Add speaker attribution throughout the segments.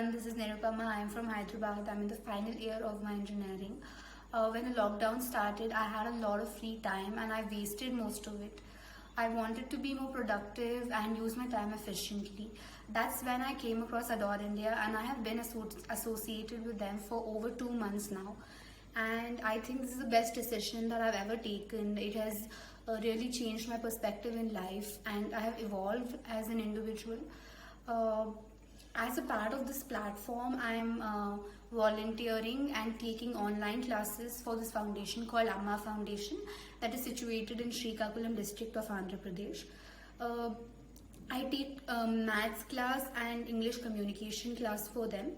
Speaker 1: everyone, this is Nirupama. I am from Hyderabad. I'm in the final year of my engineering. When the lockdown started, I had a lot of free time and I wasted most of it. I wanted to be more productive and use my time efficiently. That's when I came across Adore India, and I have been associated with them for over 2 months now. And I think this is the best decision that I've ever taken. It has really changed my perspective in life, and I have evolved as an individual. Uh, as a part of this platform, I'm volunteering and taking online classes for this foundation called Amma Foundation that is situated in Srikakulam district of Andhra Pradesh. Uh, I take maths class and English communication class for them.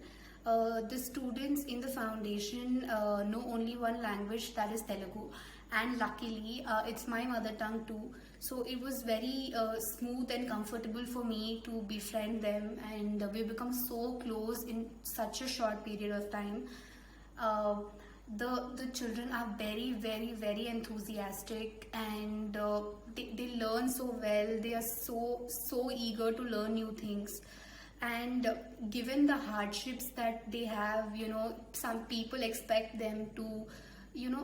Speaker 1: The students in the foundation know only one language, that is Telugu, and luckily it's my mother tongue too. So it was very smooth and comfortable for me to befriend them, and we become so close in such a short period of time. Uh, the children are very enthusiastic, and they learn so well. They are so eager to learn new things. And given the hardships that they have, some people expect them to,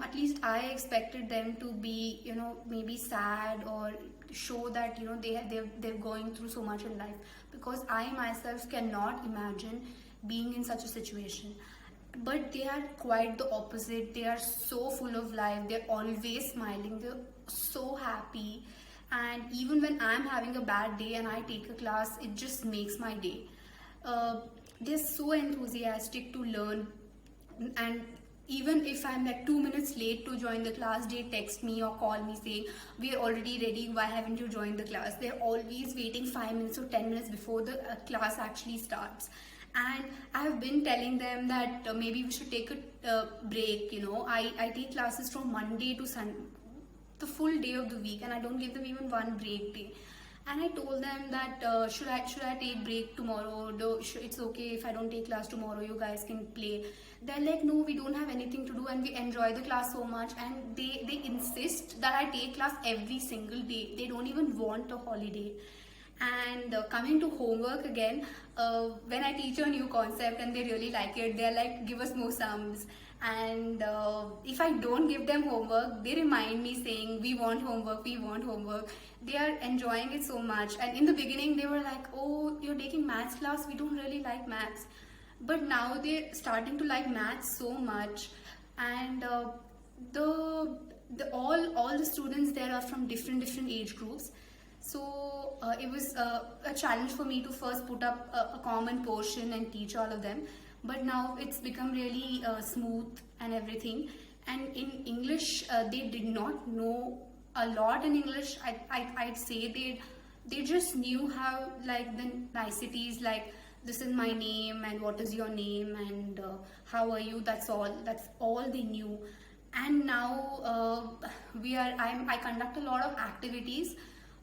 Speaker 1: at least I expected them to be, maybe sad or show that, they're going through so much in life, because I myself cannot imagine being in such a situation. But they are quite the opposite. They are so full of life. They're always smiling. They're so happy. And even when I'm having a bad day and I take a class, it just makes my day. They're so enthusiastic to learn, and even if I'm like 2 minutes late to join the class, they text me or call me saying, "We are already ready, why haven't you joined the class?" They're always waiting 5 minutes or 10 minutes before the class actually starts. And I've been telling them that maybe we should take a break. I take classes from Monday to Sunday, the full day of the week, and I don't give them even one break day. And I told them that should I take break tomorrow? It's okay if I don't take class tomorrow. You guys can play. They're like, no, we don't have anything to do, and we enjoy the class so much. And they insist that I take class every single day. They don't even want a holiday. And coming to homework again, when I teach a new concept and they really like it, they're like, give us more sums. And if I don't give them homework, they remind me saying, we want homework, we want homework. They are enjoying it so much. And in the beginning, they were like, oh, you're taking maths class, we don't really like maths. But now they're starting to like maths so much. And all the students there are from different age groups. So it was a challenge for me to first put up a common portion and teach all of them. But now it's become really smooth and everything. And in English, they did not know a lot in English. I'd say they just knew how, like, the niceties, like this is my name and what is your name and how are you. That's all they knew. And now I conduct a lot of activities.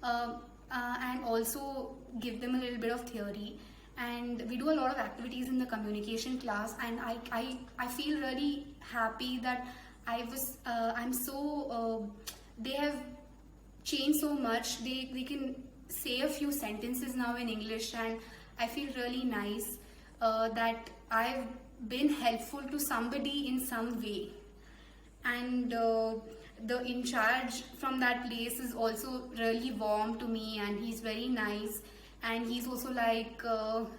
Speaker 1: And also give them a little bit of theory, and we do a lot of activities in the communication class, and I feel really happy that I'm so they have changed so much. They can say a few sentences now in English, and I feel really nice that I've been helpful to somebody in some way. And the in charge from that place is also really warm to me, and he's very nice, and he's also like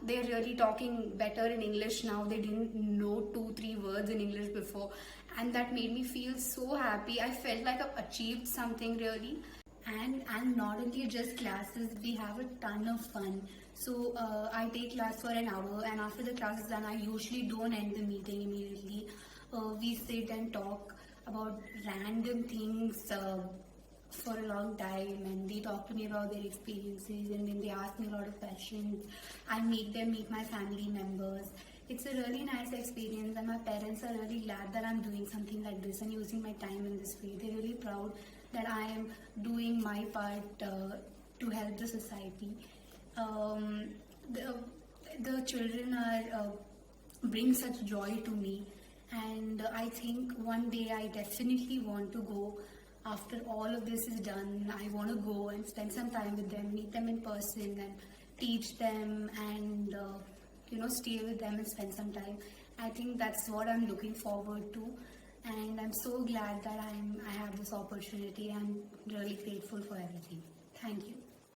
Speaker 1: they're really talking better in English now. They didn't know 2-3 words in English before, and that made me feel so happy. I felt like I've achieved something really. And not only just classes, we have a ton of fun. So I take class for an hour, and after the class is done, I usually don't end the meeting immediately. We sit and talk about random things for a long time, and they talk to me about their experiences, and then they ask me a lot of questions. I make them meet my family members. It's a really nice experience, and my parents are really glad that I'm doing something like this and using my time in this way. They're really proud that I am doing my part to help the society. The children are bring such joy to me, and I think one day I definitely want to go. After all of this is done, I want to go and spend some time with them, meet them in person, and teach them, and stay with them and spend some time. I think that's what I'm looking forward to, and I'm so glad that I have this opportunity. I'm really grateful for everything. Thank you.